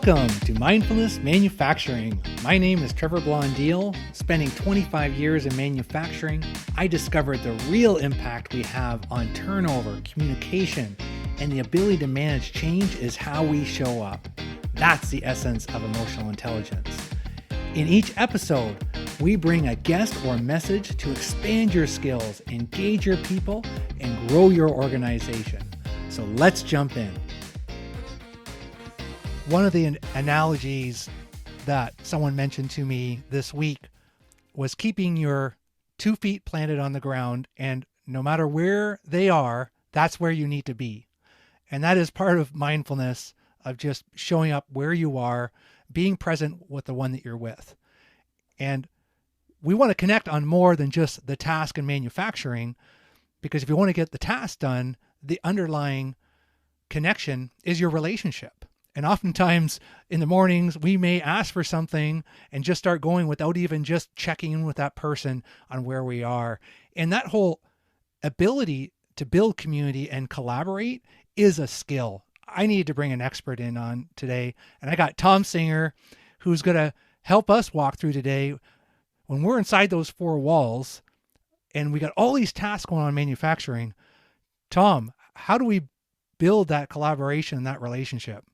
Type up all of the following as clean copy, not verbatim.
Welcome to Mindfulness Manufacturing. My name is Trevor Blondeel. Spending 25 years in manufacturing, I discovered the real impact we have on turnover, communication, and the ability to manage change is how we show up. That's the essence of emotional intelligence. In each episode, we bring a guest or message to expand your skills, engage your people, and grow your organization. So let's jump in. One of the analogies that someone mentioned to me this week was keeping your 2 feet planted on the ground, and no matter where they are, that's where you need to be. And that is part of mindfulness, of just showing up where you are, being present with the one that you're with. And we want to connect on more than just the task in manufacturing, because if you want to get the task done, the underlying connection is your relationship. And oftentimes in the mornings, we may ask for something and just start going without even just checking in with that person on where we are. And that whole ability to build community and collaborate is a skill. I need to bring an expert in on today. And I got Thom Singer, who's going to help us walk through today. When we're inside those 4 walls and we got all these tasks going on in manufacturing, Thom, how do we build that collaboration, that relationship?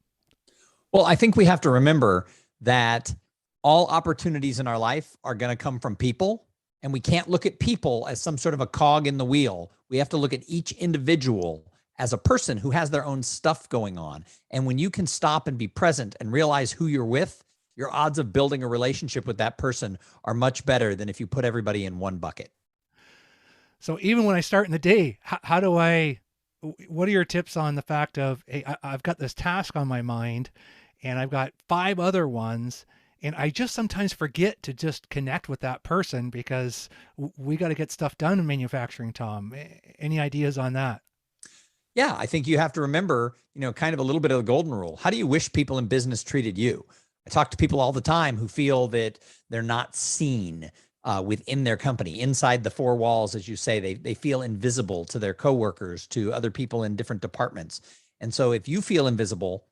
Well, I think we have to remember that all opportunities in our life are going to come from people, and we can't look at people as some sort of a cog in the wheel. We have to look at each individual as a person who has their own stuff going on. And when you can stop and be present and realize who you're with, your odds of building a relationship with that person are much better than if you put everybody in one bucket. So even when I start in the day, what are your tips on the fact of, hey, I've got this task on my mind and I've got 5 other ones, and I just sometimes forget to just connect with that person because we got to get stuff done in manufacturing, Thom. Any ideas on that? Yeah, I think you have to remember, kind of a little bit of the golden rule. How do you wish people in business treated you? I talk to people all the time who feel that they're not seen within their company, inside the 4 walls, as you say. They feel invisible to their coworkers, to other people in different departments. And so if you feel invisible,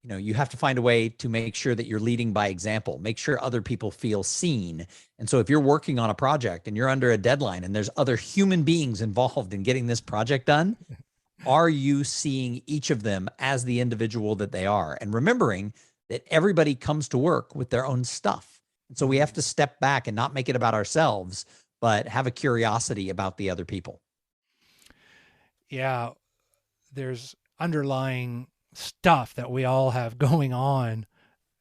you have to find a way to make sure that you're leading by example, make sure other people feel seen. And so if you're working on a project and you're under a deadline and there's other human beings involved in getting this project done, are you seeing each of them as the individual that they are? And remembering that everybody comes to work with their own stuff. And so we have to step back and not make it about ourselves, but have a curiosity about the other people. Yeah, there's underlying stuff that we all have going on.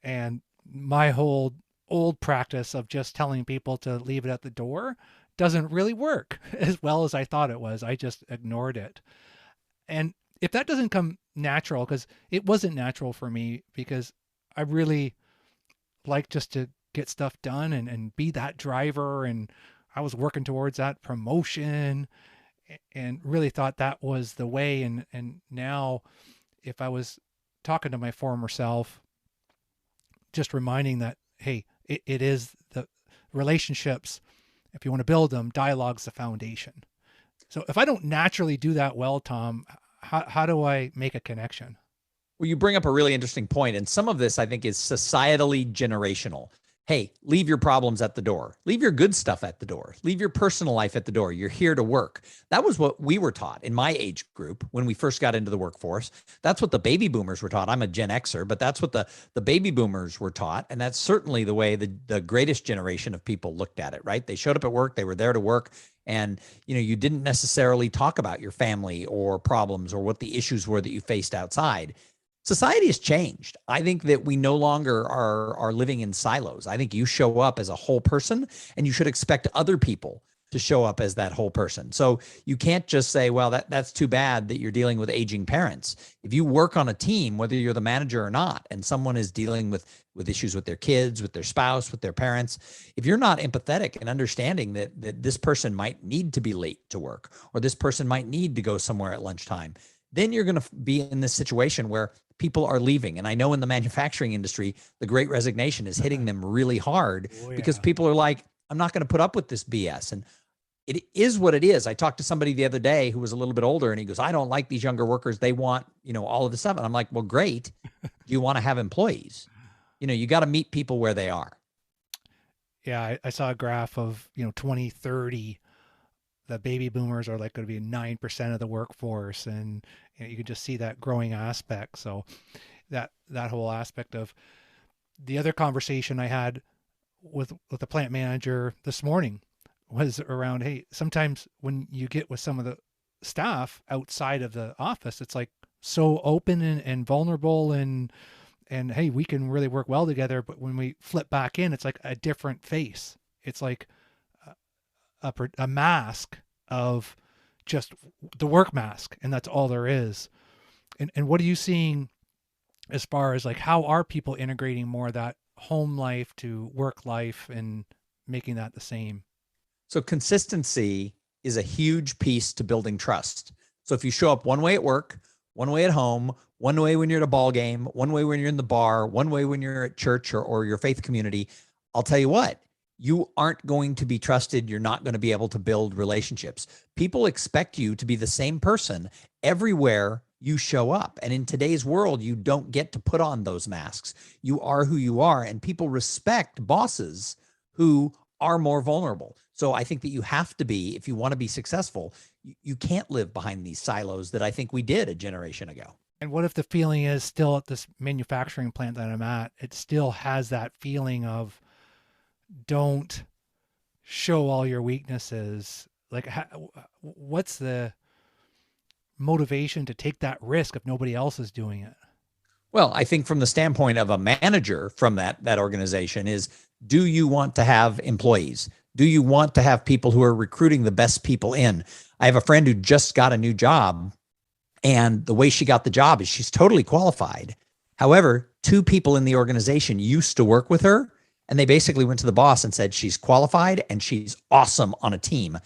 And my whole old practice of just telling people to leave it at the door doesn't really work as well as I thought it was. I just ignored it. And if that doesn't come natural, because it wasn't natural for me, because I really like just to get stuff done and be that driver. And I was working towards that promotion and really thought that was the way. And now if I was talking to my former self, just reminding that, hey, it is the relationships. If you want to build them, dialogue's the foundation. So if I don't naturally do that well, Thom, how do I make a connection? Well, you bring up a really interesting point. And some of this, I think, is societally generational. Hey, leave your problems at the door. Leave your good stuff at the door. Leave your personal life at the door. You're here to work. That was what we were taught in my age group when we first got into the workforce. That's what the baby boomers were taught. I'm a Gen Xer, but that's what the baby boomers were taught. And that's certainly the way the greatest generation of people looked at it, right? They showed up at work. They were there to work. And, you didn't necessarily talk about your family or problems or what the issues were that you faced outside. Society has changed. I think that we no longer are living in silos. I think you show up as a whole person, and you should expect other people to show up as that whole person. So you can't just say, well, that's too bad that you're dealing with aging parents. If you work on a team, whether you're the manager or not, and someone is dealing with issues with their kids, with their spouse, with their parents, if you're not empathetic and understanding that this person might need to be late to work, or this person might need to go somewhere at lunchtime, then you're going to be in this situation where people are leaving. And I know in the manufacturing industry, the Great Resignation is hitting them really hard because people are like, I'm not going to put up with this BS. And it is what it is. I talked to somebody the other day who was a little bit older, and he goes, I don't like these younger workers. They want, all of this stuff. And I'm like, well, great. Do you want to have employees? You got to meet people where they are. Yeah, I saw a graph of 2030, the baby boomers are like going to be 9% of the workforce, and you can just see that growing aspect. So that whole aspect of the other conversation I had with the plant manager this morning was around, hey, sometimes when you get with some of the staff outside of the office, it's like so open and vulnerable, and hey, we can really work well together. But when we flip back in, it's like a different face. It's like a mask of just the work mask, and that's all there is. And what are you seeing as far as like how are people integrating more of that home life to work life and making that the same? So consistency is a huge piece to building trust. So if you show up one way at work, one way at home, one way when you're at a ball game, one way when you're in the bar, one way when you're at church or your faith community, I'll tell you what, you aren't going to be trusted. You're not going to be able to build relationships. People expect you to be the same person everywhere you show up. And in today's world, you don't get to put on those masks. You are who you are. And people respect bosses who are more vulnerable. So I think that you have to be, if you want to be successful, you can't live behind these silos that I think we did a generation ago. And what if the feeling is still at this manufacturing plant that I'm at, it still has that feeling of don't show all your weaknesses? Like, what's the motivation to take that risk if nobody else is doing it? Well, I think from the standpoint of a manager from that organization is, do you want to have employees? Do you want to have people who are recruiting the best people in? I have a friend who just got a new job, and the way she got the job is she's totally qualified. However, two people in the organization used to work with her, and they basically went to the boss and said, she's qualified and she's awesome on a team.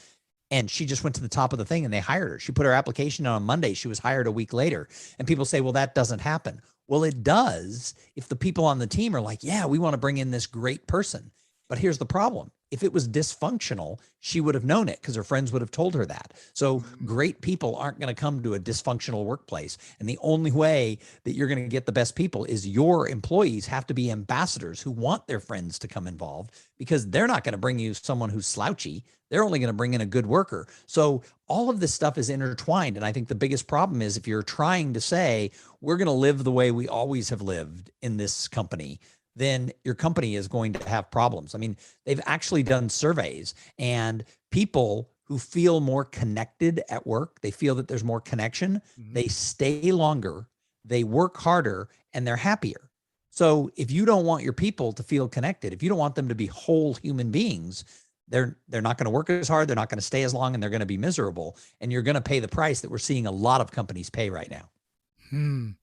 And she just went to the top of the thing and they hired her. She put her application on Monday. She was hired a week later. And people say, well, that doesn't happen. Well, it does if the people on the team are like, yeah, we want to bring in this great person. But here's the problem. If it was dysfunctional, she would have known it because her friends would have told her that. So great people aren't going to come to a dysfunctional workplace. And the only way that you're going to get the best people is your employees have to be ambassadors who want their friends to come involved, because they're not going to bring you someone who's slouchy. They're only going to bring in a good worker. So all of this stuff is intertwined. And I think the biggest problem is if you're trying to say, we're going to live the way we always have lived in this company, then your company is going to have problems. I mean, they've actually done surveys, and people who feel more connected at work, they feel that there's more connection, they stay longer, they work harder, and they're happier. So if you don't want your people to feel connected, if you don't want them to be whole human beings, they're not going to work as hard, they're not going to stay as long, and they're going to be miserable. And you're going to pay the price that we're seeing a lot of companies pay right now.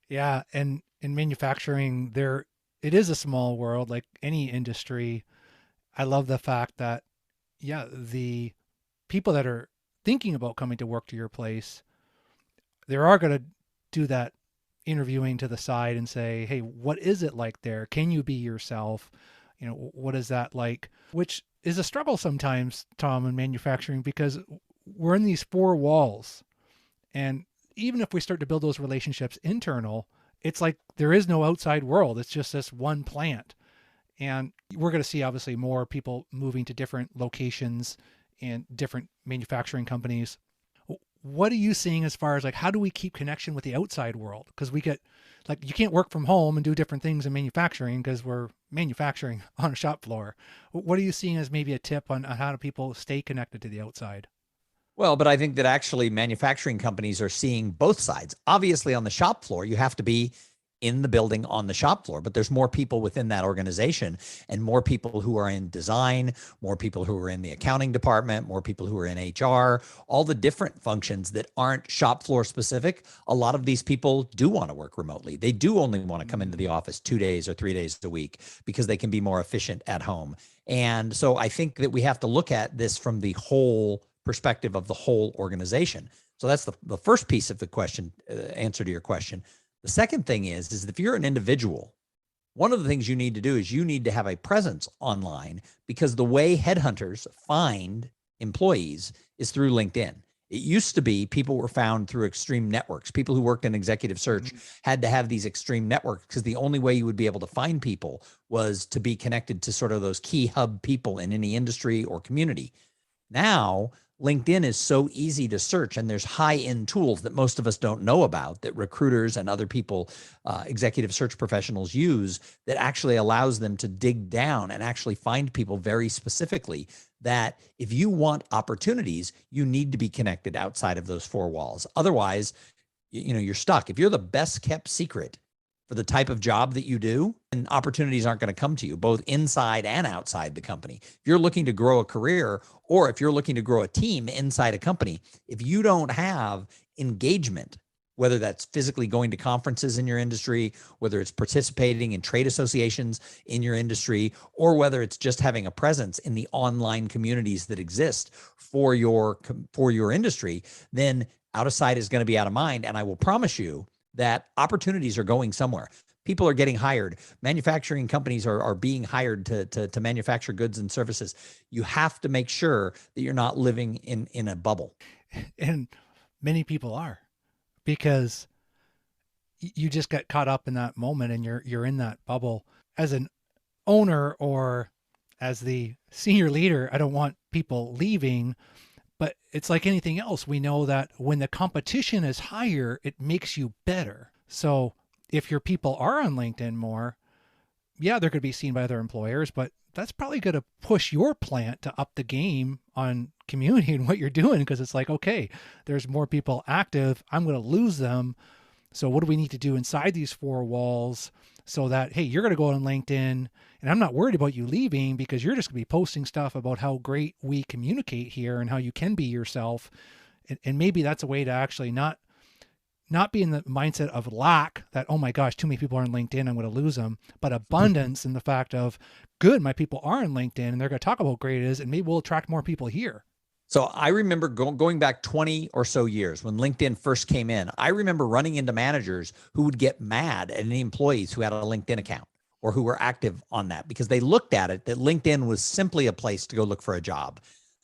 Yeah, and in manufacturing, it is a small world like any industry. I love the fact that, yeah, the people that are thinking about coming to work to your place, they are going to do that interviewing to the side and say, hey, what is it like there? Can you be yourself? What is that like? Which is a struggle sometimes, Thom, in manufacturing, because we're in these four walls. And even if we start to build those relationships internal, it's like there is no outside world. It's just this one plant. And we're going to see obviously more people moving to different locations and different manufacturing companies. What are you seeing as far as like, how do we keep connection with the outside world? Because we get like, you can't work from home and do different things in manufacturing because we're manufacturing on a shop floor. What are you seeing as maybe a tip on how do people stay connected to the outside? Well, but I think that actually manufacturing companies are seeing both sides. Obviously, on the shop floor, you have to be in the building on the shop floor, but there's more people within that organization, and more people who are in design, more people who are in the accounting department, more people who are in HR, all the different functions that aren't shop floor specific. A lot of these people do want to work remotely. They do only want to come into the office 2 days or 3 days a week because they can be more efficient at home. And so I think that we have to look at this from the whole perspective of the whole organization. So that's the first piece of the question, answer to your question. The second thing is if you're an individual, one of the things you need to do is you need to have a presence online, because the way headhunters find employees is through LinkedIn. It used to be people were found through extreme networks. People who worked in executive search had to have these extreme networks because the only way you would be able to find people was to be connected to sort of those key hub people in any industry or community. Now, LinkedIn is so easy to search, and there's high-end tools that most of us don't know about that recruiters and other people, executive search professionals use that actually allows them to dig down and actually find people very specifically that if you want opportunities, you need to be connected outside of those four walls. Otherwise, you're stuck. If you're the best kept secret for the type of job that you do, and opportunities aren't going to come to you both inside and outside the company. If you're looking to grow a career, or if you're looking to grow a team inside a company, if you don't have engagement, whether that's physically going to conferences in your industry, whether it's participating in trade associations in your industry, or whether it's just having a presence in the online communities that exist for your industry, then out of sight is going to be out of mind. And I will promise you that opportunities are going somewhere. People are getting hired. Manufacturing companies are being hired to manufacture goods and services. You have to make sure that you're not living in a bubble. And many people are, because you just get caught up in that moment and you're in that bubble. As an owner or as the senior leader, I don't want people leaving, but it's like anything else. We know that when the competition is higher, it makes you better. So if your people are on LinkedIn more, yeah, they're going to be seen by other employers, but that's probably going to push your plant to up the game on community and what you're doing, because it's like, okay, there's more people active. I'm going to lose them. So what do we need to do inside these four walls so that, hey, you're going to go on LinkedIn and I'm not worried about you leaving, because you're just going to be posting stuff about how great we communicate here and how you can be yourself. And maybe that's a way to actually not be in the mindset of lack, that, oh my gosh, too many people are on LinkedIn, I'm going to lose them, but abundance in the fact of, good, my people are on LinkedIn and they're going to talk about how great it is, and maybe we'll attract more people here. So I remember going back 20 or so years when LinkedIn first came in. I remember running into managers who would get mad at any employees who had a LinkedIn account or who were active on that, because they looked at it that LinkedIn was simply a place to go look for a job.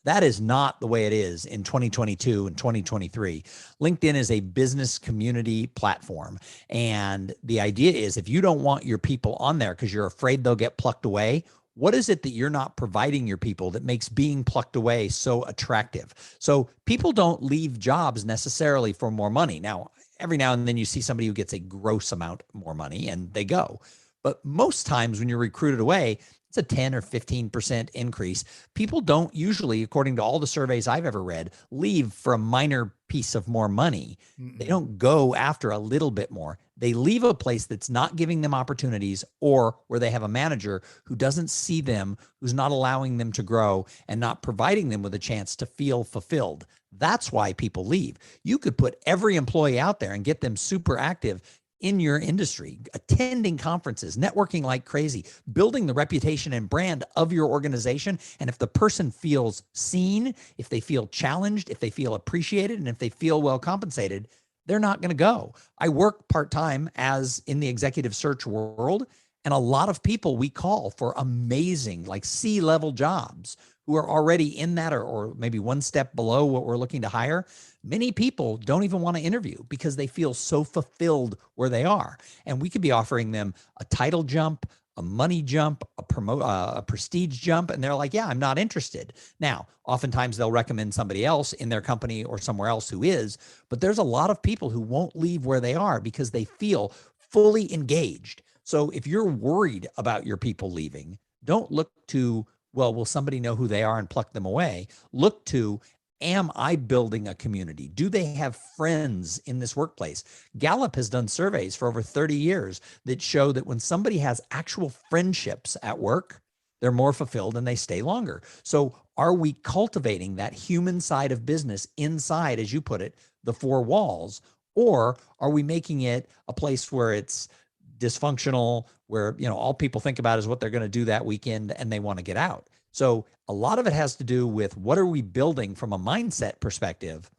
That is not the way it is in 2022 and 2023. LinkedIn is a business community platform. And the idea is, if you don't want your people on there because you're afraid they'll get plucked away, what is it that you're not providing your people that makes being plucked away so attractive? So people don't leave jobs necessarily for more money. Now, every now and then you see somebody who gets a gross amount more money and they go. But most times when you're recruited away, it's a 10 or 15% increase. People don't usually, according to all the surveys I've ever read, leave for a minor piece of more money. They don't go after a little bit more. They leave a place that's not giving them opportunities, or where they have a manager who doesn't see them, who's not allowing them to grow and not providing them with a chance to feel fulfilled. That's why people leave. You could put every employee out there and get them super active in your industry, attending conferences, networking like crazy, building the reputation and brand of your organization. And if the person feels seen, if they feel challenged, if they feel appreciated, and if they feel well compensated, they're not going to go. I work part-time as in the executive search world, and a lot of people we call for amazing, like C-level jobs, who are already in that, or maybe one step below what we're looking to hire. Many people don't even want to interview because they feel so fulfilled where they are. And we could be offering them a title jump, a money jump, a prestige jump, and they're like, yeah, I'm not interested. Now, oftentimes they'll recommend somebody else in their company or somewhere else who is, but there's a lot of people who won't leave where they are because they feel fully engaged. So if you're worried about your people leaving, don't look to, well, will somebody know who they are and pluck them away? Look to, am I building a community? Do they have friends in this workplace? Gallup has done surveys for over 30 years that show that when somebody has actual friendships at work, they're more fulfilled and they stay longer. So are we cultivating that human side of business inside, as you put it, the four walls? Or are we making it a place where it's dysfunctional, where, all people think about is what they're going to do that weekend and they want to get out? So a lot of it has to do with, what are we building from a mindset perspective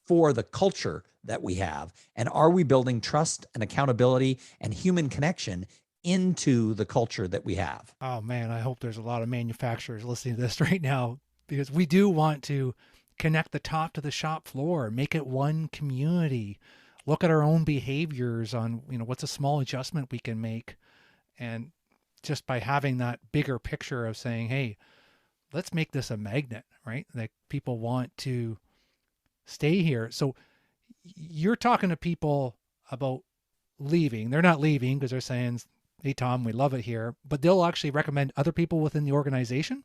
for the culture that we have? And are we building trust and accountability and human connection into the culture that we have? Oh man, I hope there's a lot of manufacturers listening to this right now, because we do want to connect the top to the shop floor, make it one community, look at our own behaviors on, what's a small adjustment we can make. And just by having that bigger picture of saying, hey, let's make this a magnet, right? Like people want to stay here. So you're talking to people about leaving. They're not leaving because they're saying, hey, Thom, we love it here, but they'll actually recommend other people within the organization.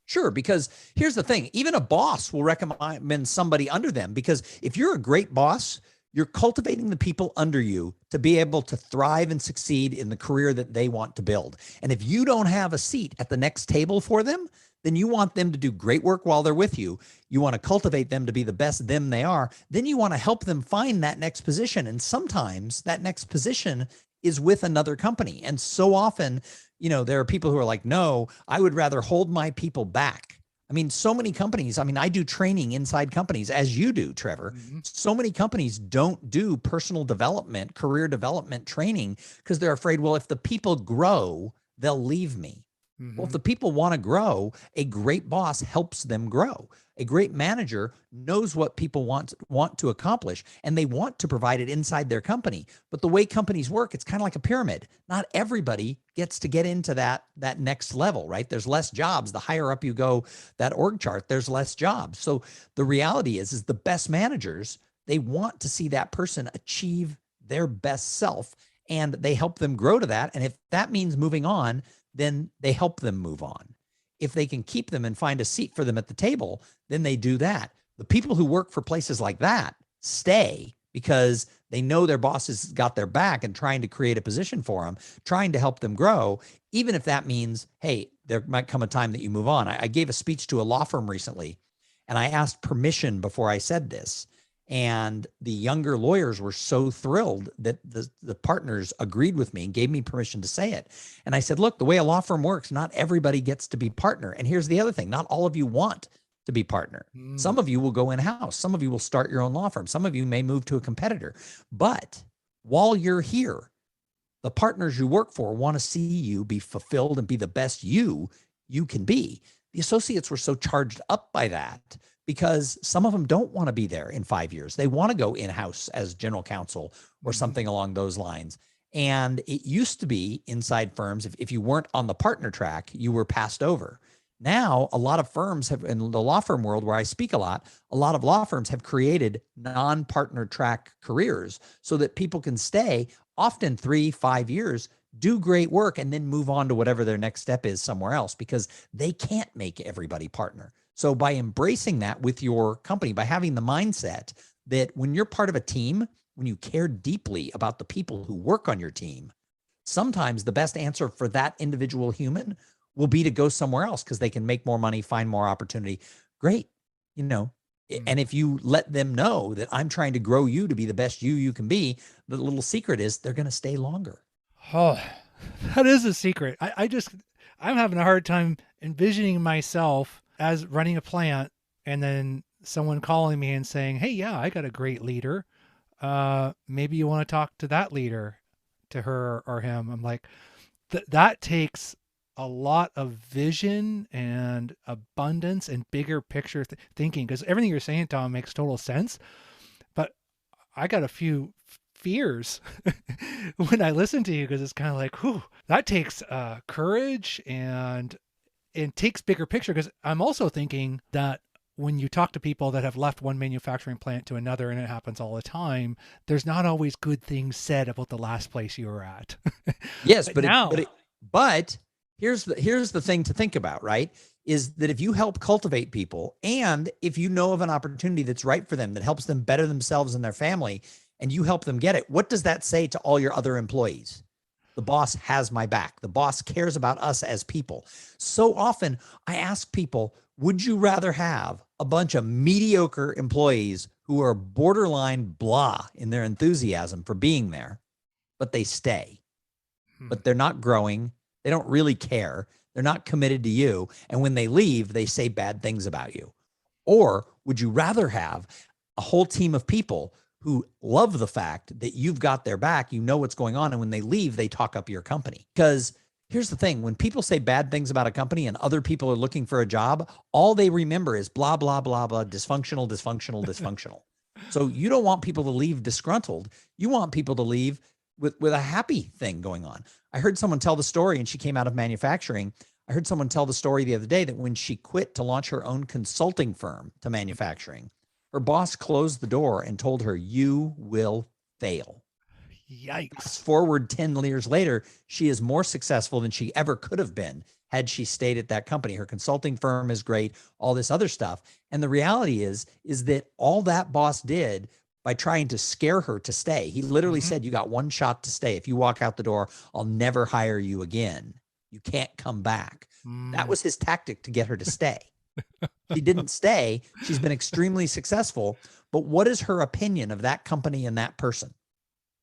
Sure, because here's the thing. Even a boss will recommend somebody under them, because if you're a great boss, you're cultivating the people under you to be able to thrive and succeed in the career that they want to build. And if you don't have a seat at the next table for them, then you want them to do great work while they're with you. You want to cultivate them to be the best them they are. Then you want to help them find that next position. And sometimes that next position is with another company. And so often, there are people who are like, no, I would rather hold my people back. I mean, so many companies, I do training inside companies, as you do, Trevor. Mm-hmm. So many companies don't do personal development, career development training because they're afraid, well, if the people grow, they'll leave me. Mm-hmm. Well, if the people want to grow, a great boss helps them grow. A great manager knows what people want to accomplish, and they want to provide it inside their company. But the way companies work, it's kind of like a pyramid. Not everybody gets to get into that next level, right? There's less jobs. The higher up you go, that org chart, there's less jobs. So the reality is the best managers, they want to see that person achieve their best self, and they help them grow to that. And if that means moving on, then they help them move on. If they can keep them and find a seat for them at the table, then they do that. The people who work for places like that stay because they know their boss has got their back and trying to create a position for them, trying to help them grow, even if that means, hey, there might come a time that you move on. I gave a speech to a law firm recently, and I asked permission before I said this. And the younger lawyers were so thrilled that the partners agreed with me and gave me permission to say it. And I said, look, the way a law firm works, not everybody gets to be partner. And here's the other thing. Not all of you want to be partner. Some of you will go in-house. Some of you will start your own law firm. Some of you may move to a competitor. But while you're here, the partners you work for want to see you be fulfilled and be the best you can be. The associates were so charged up by that, because some of them don't want to be there in 5 years. They want to go in-house as general counsel or something along those lines. And it used to be inside firms, if you weren't on the partner track, you were passed over. Now, a lot of firms have, in the law firm world where I speak a lot of law firms have created non-partner track careers so that people can stay often 3-5 years, do great work, and then move on to whatever their next step is somewhere else, because they can't make everybody partner. So by embracing that with your company, by having the mindset that when you're part of a team, when you care deeply about the people who work on your team, sometimes the best answer for that individual human will be to go somewhere else because they can make more money, find more opportunity. Great. And if you let them know that I'm trying to grow you to be the best you can be, the little secret is they're going to stay longer. Oh, that is a secret. I'm having a hard time envisioning myself as running a plant and then someone calling me and saying, hey, yeah, I got a great leader. Maybe you want to talk to that leader, to her or him. I'm like, that takes a lot of vision and abundance and bigger picture thinking, because everything you're saying, Thom, makes total sense. But I got a few fears when I listen to you, because it's kind of like, whew, that takes courage and it takes bigger picture. Because I'm also thinking that when you talk to people that have left one manufacturing plant to another, and it happens all the time, there's not always good things said about the last place you were at. Yes, but here's the thing to think about, right? Is that if you help cultivate people, and if you know of an opportunity that's right for them, that helps them better themselves and their family, and you help them get it, what does that say to all your other employees? The boss has my back. The boss cares about us as people. So often I ask people, would you rather have a bunch of mediocre employees who are borderline blah in their enthusiasm for being there, but they stay, but they're not growing, they don't really care, they're not committed to you, and when they leave, they say bad things about you? Or would you rather have a whole team of people who love the fact that you've got their back, you know what's going on, and when they leave, they talk up your company? Because Here's the thing. When people say bad things about a company and other people are looking for a job, all they remember is blah, blah, blah, blah, dysfunctional, dysfunctional, dysfunctional. So you don't want people to leave disgruntled. You want people to leave with a happy thing going on. I heard someone tell the story, and she came out of manufacturing. I heard someone tell the story the other day that when she quit to launch her own consulting firm to manufacturing, her boss closed the door and told her, "You will fail." Yikes. Fast forward 10 years later, she is more successful than she ever could have been had she stayed at that company. Her consulting firm is great, all this other stuff. And the reality is that all that boss did by trying to scare her to stay, he literally said, "You got one shot to stay. If you walk out the door, I'll never hire you again. You can't come back." That was his tactic to get her to stay. She didn't stay. She's been extremely successful. But what is her opinion of that company and that person?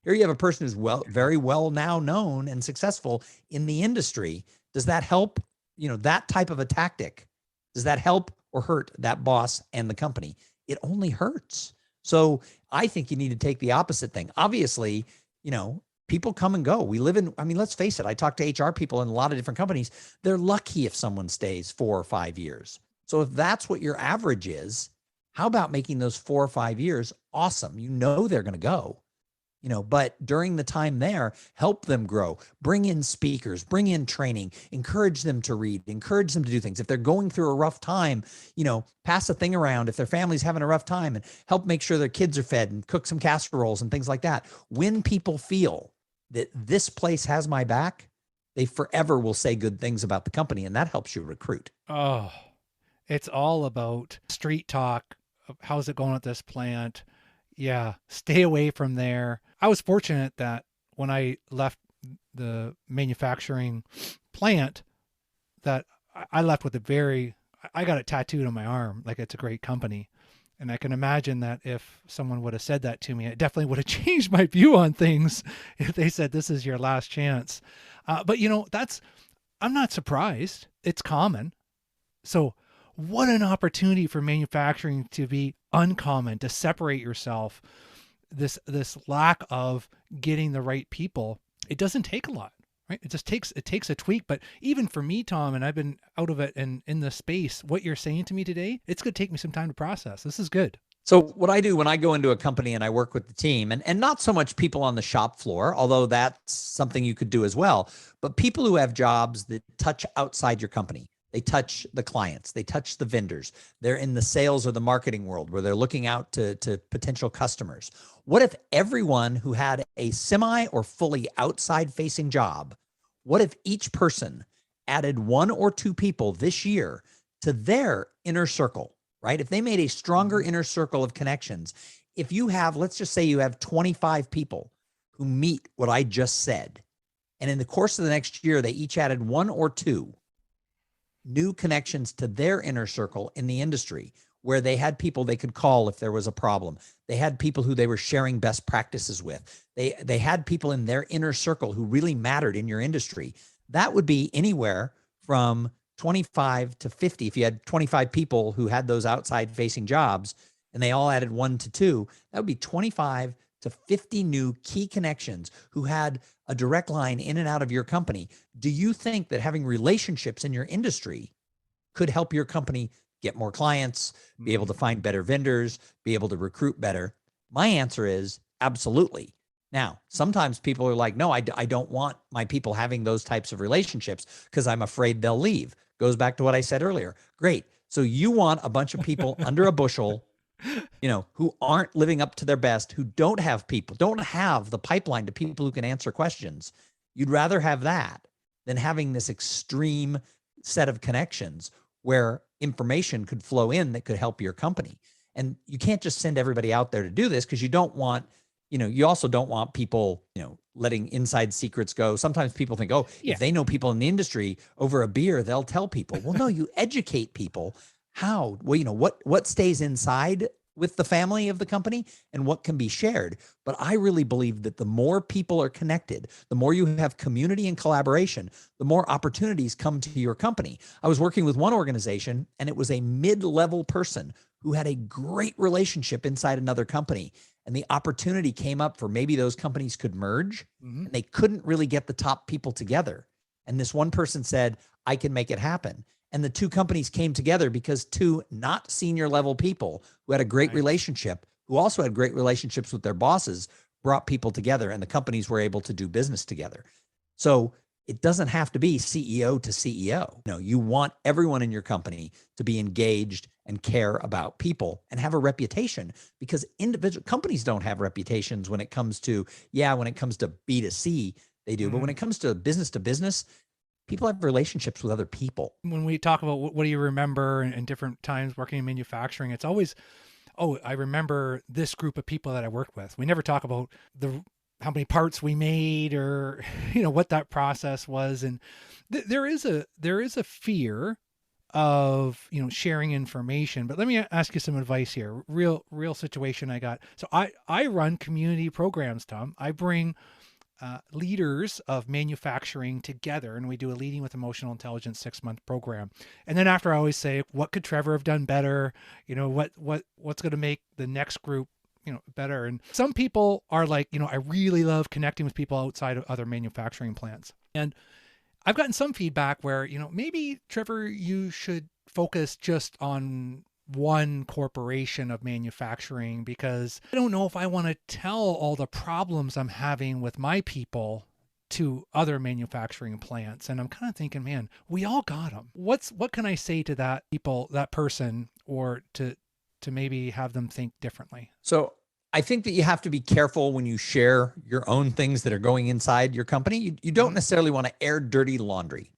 Here you have a person who's very well now known and successful in the industry. Does that help? That type of a tactic, does that help or hurt that boss and the company? It only hurts. So I think you need to take the opposite thing. Obviously, people come and go. Let's face it. I talk to HR people in a lot of different companies. They're lucky if someone stays 4 or 5 years. So if that's what your average is, how about making those 4 or 5 years awesome? They're going to go. But during the time there, help them grow, bring in speakers, bring in training, encourage them to read, encourage them to do things. If they're going through a rough time, pass a thing around. If their family's having a rough time, and help make sure their kids are fed and cook some casseroles and things like that. When people feel that this place has my back, they forever will say good things about the company, and that helps you recruit. Oh, it's all about street talk. How's it going at this plant? Yeah, stay away from there. I was fortunate that when I left the manufacturing plant, that I left with I got it tattooed on my arm, like it's a great company. And I can imagine that if someone would have said that to me, it definitely would have changed my view on things if they said, "This is your last chance." But I'm not surprised. It's common. So what an opportunity for manufacturing to be uncommon, to separate yourself. This lack of getting the right people, it doesn't take a lot, right? It takes a tweak. But even for me, Tom, and I've been out of it and in the space, what you're saying to me today, it's going to take me some time to process. This is good. So what I do when I go into a company and I work with the team, and not so much people on the shop floor, although that's something you could do as well, but people who have jobs that touch outside your company. They touch the clients, they touch the vendors. They're in the sales or the marketing world where they're looking out to potential customers. What if everyone who had a semi or fully outside facing job, what if each person added 1 or 2 people this year to their inner circle, right? If they made a stronger inner circle of connections, if you have, let's just say you have 25 people who meet what I just said, and in the course of the next year, they each added 1 or 2 new connections to their inner circle in the industry, where they had people they could call if there was a problem. They had people who they were sharing best practices with. They had people in their inner circle who really mattered in your industry. That would be anywhere from 25 to 50. If you had 25 people who had those outside facing jobs and they all added 1 to 2, that would be 25 to 50 new key connections who had a direct line in and out of your company. Do you think that having relationships in your industry could help your company get more clients, be able to find better vendors, be able to recruit better? My answer is absolutely. Now, sometimes people are like, no, I don't want my people having those types of relationships because I'm afraid they'll leave. Goes back to what I said earlier. Great. So you want a bunch of people under a bushel, who aren't living up to their best, who don't have the pipeline to people who can answer questions. You'd rather have that than having this extreme set of connections where information could flow in that could help your company. And you can't just send everybody out there to do this because you don't want, you also don't want people, letting inside secrets go. Sometimes people think, if they know people in the industry over a beer, they'll tell people. Well, no, you educate people. How? Well, what stays inside with the family of the company and what can be shared. But I really believe that the more people are connected, the more you have community and collaboration, the more opportunities come to your company. I was working with one organization and it was a mid-level person who had a great relationship inside another company. And the opportunity came up for maybe those companies could merge and they couldn't really get the top people together. And this one person said, I can make it happen. And the two companies came together because two not senior level people who had a great relationship, who also had great relationships with their bosses, brought people together, and the companies were able to do business together. So it doesn't have to be CEO to CEO. No, you want everyone in your company to be engaged and care about people and have a reputation, because individual companies don't have reputations when it comes to, when it comes to B2C, they do. But when it comes to business, people have relationships with other people. When we talk about what do you remember in different times working in manufacturing, it's always, oh, I remember this group of people that I worked with. We never talk about how many parts we made or what that process was. And there is a fear of sharing information. But let me ask you some advice here. Real situation I got. So I run community programs, Tom. I bring leaders of manufacturing together, and we do a Leading with Emotional Intelligence 6-month program. And then after, I always say, what could Trevor have done better? What's going to make the next group better? And some people are like, I really love connecting with people outside of other manufacturing plants. And I've gotten some feedback where, maybe Trevor, you should focus just on one corporation of manufacturing, because I don't know if I want to tell all the problems I'm having with my people to other manufacturing plants. And I'm kind of thinking, man, we all got them. What can I say to that person, or to maybe have them think differently? So I think that you have to be careful when you share your own things that are going inside your company. You don't necessarily want to air dirty laundry.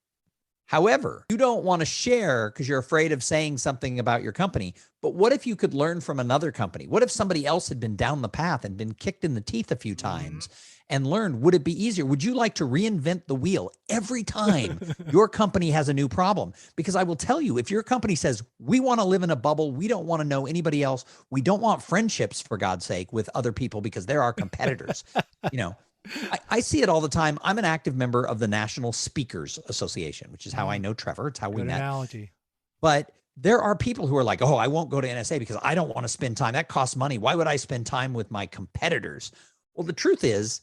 However, you don't want to share because you're afraid of saying something about your company. But what if you could learn from another company? What if somebody else had been down the path and been kicked in the teeth a few times and learned? Would it be easier? Would you like to reinvent the wheel every time your company has a new problem? Because I will tell you, if your company says, we want to live in a bubble, we don't want to know anybody else, we don't want friendships, for God's sake, with other people because they're our competitors, I see it all the time. I'm an active member of the National Speakers Association, which is how I know Trevor. It's how we met. Analogy. But there are people who are like, oh, I won't go to NSA because I don't want to spend time. That costs money. Why would I spend time with my competitors? Well, the truth is,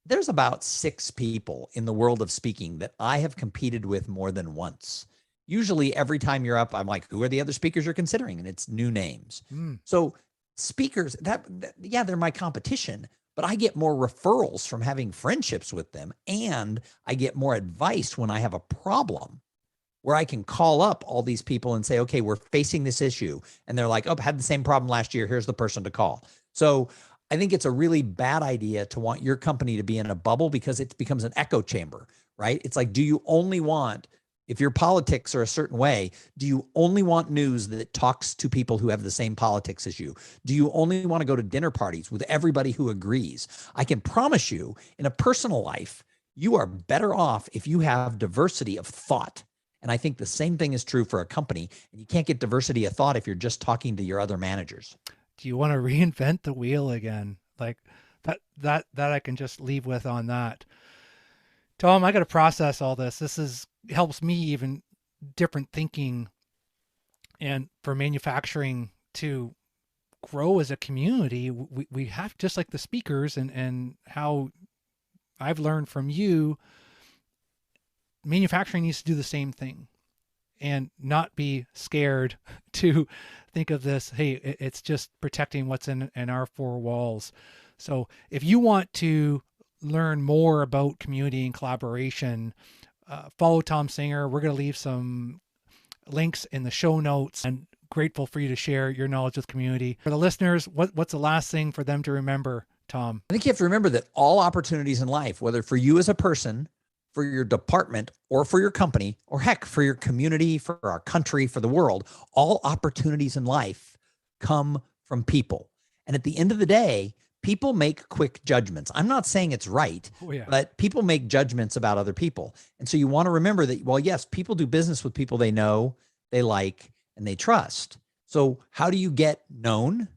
there's about 6 people in the world of speaking that I have competed with more than once. Usually every time you're up, I'm like, who are the other speakers you're considering? And it's new names. So speakers, they're my competition. But I get more referrals from having friendships with them, and I get more advice when I have a problem, where I can call up all these people and say, okay, we're facing this issue. And they're like, oh, had the same problem last year. Here's the person to call. So I think it's a really bad idea to want your company to be in a bubble, because it becomes an echo chamber, right? It's like, do you only want, if your politics are a certain way, do you only want news that talks to people who have the same politics as you? Do you only want to go to dinner parties with everybody who agrees? I can promise you, in a personal life, you are better off if you have diversity of thought. And I think the same thing is true for a company. And you can't get diversity of thought if you're just talking to your other managers. Do you want to reinvent the wheel again? Like that I can just leave with on that. Tom, I got to process all this. Helps me even different thinking, and for manufacturing to grow as a community, we have, just like the speakers and how I've learned from you, manufacturing needs to do the same thing and not be scared to think of this, hey, it's just protecting what's in our 4 walls. So if you want to learn more about community and collaboration, follow Thom Singer. We're going to leave some links in the show notes, and grateful for you to share your knowledge with community. For the listeners, what's the last thing for them to remember, Tom? I think you have to remember that all opportunities in life, whether for you as a person, for your department, or for your company, or heck, for your community, for our country, for the world, all opportunities in life come from people. And at the end of the day, people make quick judgments. I'm not saying it's right, but people make judgments about other people. And so you want to remember that, well, yes, people do business with people they know, they like, and they trust. So how do you get known,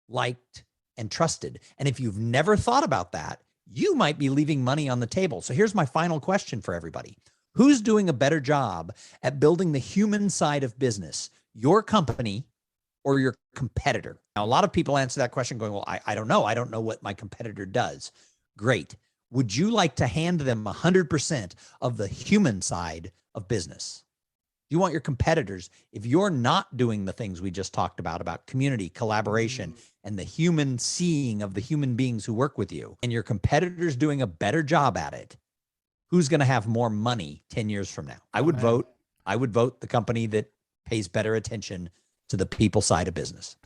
liked, and trusted? And if you've never thought about that, you might be leaving money on the table. So here's my final question for everybody. Who's doing a better job at building the human side of business, your company or your competitor? Now, a lot of people answer that question going, well, I don't know. I don't know what my competitor does. Great. Would you like to hand them 100% of the human side of business? You want your competitors, if you're not doing the things we just talked about community, collaboration, and the human seeing of the human beings who work with you, and your competitors doing a better job at it, who's going to have more money 10 years from now? I would vote the company that pays better attention to the people side of business.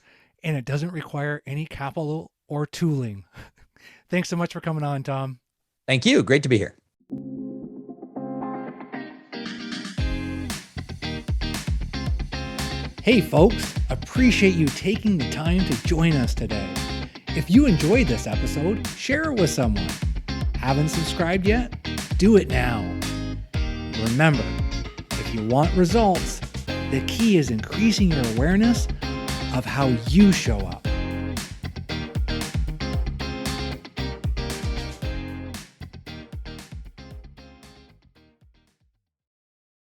And it doesn't require any capital or tooling. Thanks so much for coming on, Thom. Thank you. Great to be here. Hey folks, appreciate you taking the time to join us today. If you enjoyed this episode, share it with someone. Haven't subscribed yet? Do it now. Remember, if you want results, the key is increasing your awareness of how you show up.